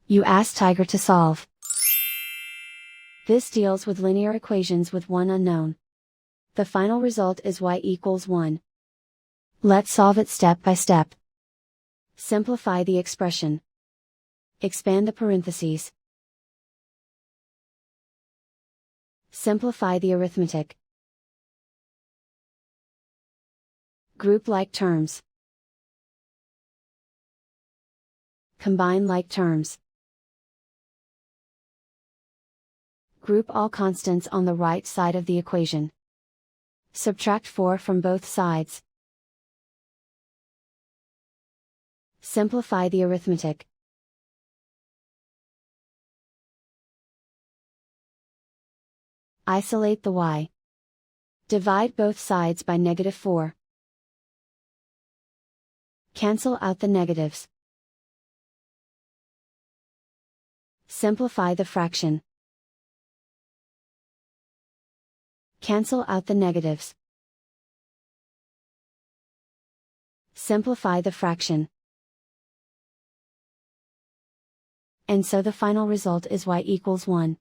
You ask Tiger to solve. This deals with linear equations with one unknown. The final result is y=1. Let's solve it step by step. Simplify the expression. Expand the parentheses. Simplify the arithmetic. Group like terms. Combine like terms. Group all constants on the right side of the equation. Subtract 4 from both sides. Simplify the arithmetic. Isolate the y. Divide both sides by -4. Cancel out the negatives. Simplify the fraction. Cancel out the negatives. Simplify the fraction. And so the final result is y=1.